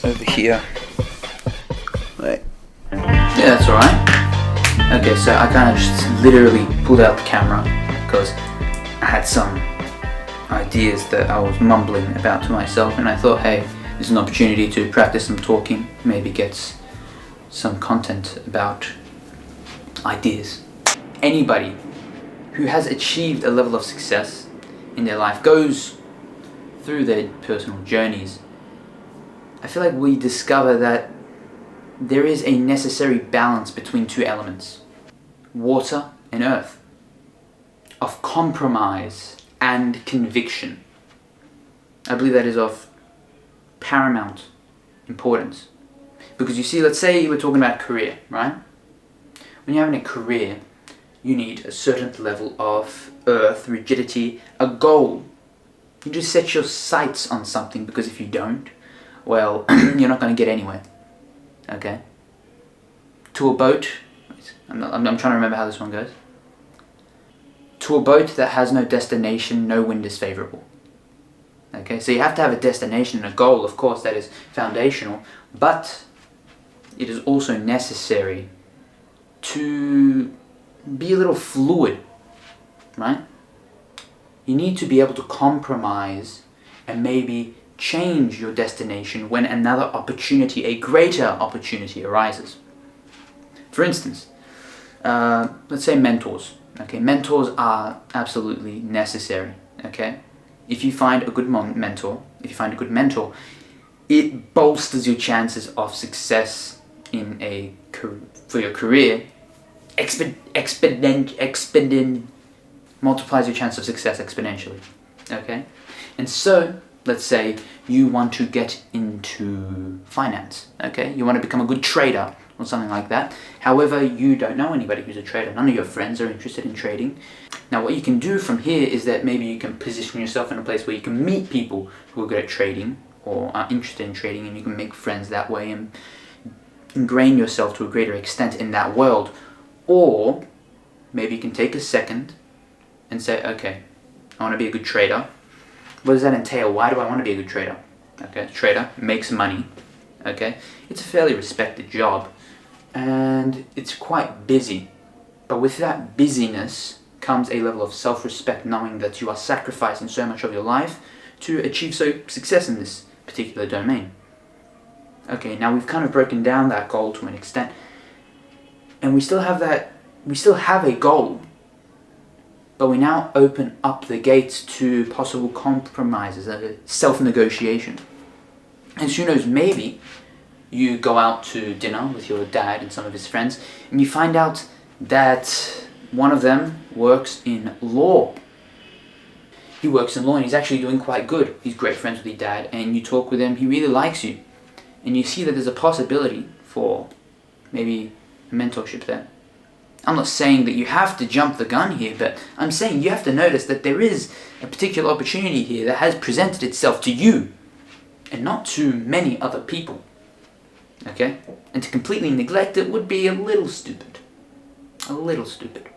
over here. Wait. Yeah, that's alright. Okay, so I kind of just literally pulled out the camera because I had some ideas that I was mumbling about to myself, and I thought, hey, this is an opportunity to practice some talking, maybe get some content about ideas. Anybody who has achieved a level of success in their life goes through their personal journeys. I feel like we discover that there is a necessary balance between two elements, water and earth, of compromise and conviction. I believe that is of paramount importance. Because you see, let's say we're talking about career, right? When you're having a career, you need a certain level of earth, rigidity, a goal. You just set your sights on something, because if you don't, well, you're not going to get anywhere. Okay? To a boat, I'm trying to remember how this one goes. To a boat that has no destination, no wind is favorable. Okay, so you have to have a destination and a goal, of course, that is foundational, but it is also necessary to be a little fluid, right? You need to be able to compromise and maybe change your destination when another opportunity, a greater opportunity arises. For instance, let's say mentors. Okay, mentors are absolutely necessary. Okay, if you find a good mentor, it bolsters your chances of success for your career. Multiplies your chance of success exponentially. Okay, and so let's say you want to get into finance. Okay, you want to become a good trader or something like that. However, you don't know anybody who's a trader. None of your friends are interested in trading. Now, what you can do from here is that maybe you can position yourself in a place where you can meet people who are good at trading or are interested in trading, and you can make friends that way and ingrain yourself to a greater extent in that world. Or maybe you can take a second and say, okay, I want to be a good trader. What does that entail? Why do I want to be a good trader? Okay, trader makes money. Okay, it's a fairly respected job, and it's quite busy. But with that busyness comes a level of self-respect, knowing that you are sacrificing so much of your life to achieve success in this particular domain. Okay, now we've kind of broken down that goal to an extent, and we still have a goal, but we now open up the gates to possible compromises, self-negotiation. And who knows, maybe you go out to dinner with your dad and some of his friends, and you find out that one of them works in law. He works in law and he's actually doing quite good. He's great friends with your dad, and you talk with him, he really likes you. And you see that there's a possibility for maybe a mentorship there. I'm not saying that you have to jump the gun here, but I'm saying you have to notice that there is a particular opportunity here that has presented itself to you and not to many other people. Okay? And to completely neglect it would be a little stupid. A little stupid.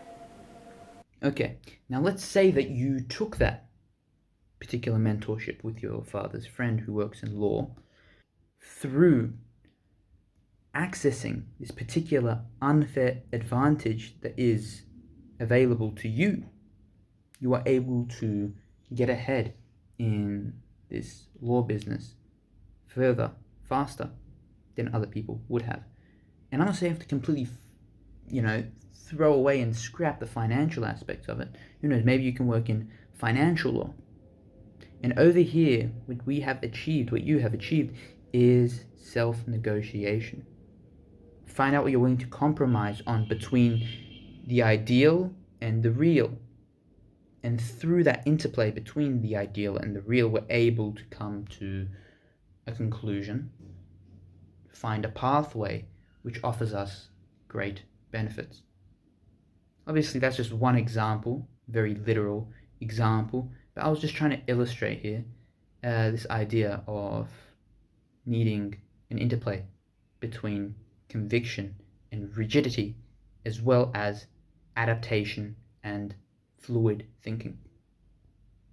Okay, now let's say that you took that particular mentorship with your father's friend who works in law through accessing this particular unfair advantage that is available to you. You are able to get ahead in this law business further, faster than other people would have. And I'm not saying you have to completely, throw away and scrap the financial aspects of it. Who knows, maybe you can work in financial law. And over here, what you have achieved is self-negotiation. Find out what you're willing to compromise on between the ideal and the real. And through that interplay between the ideal and the real, we're able to come to a conclusion, find a pathway which offers us great benefits. Obviously, that's just one example, very literal example, but I was just trying to illustrate here this idea of needing an interplay between conviction and rigidity, as well as adaptation and fluid thinking.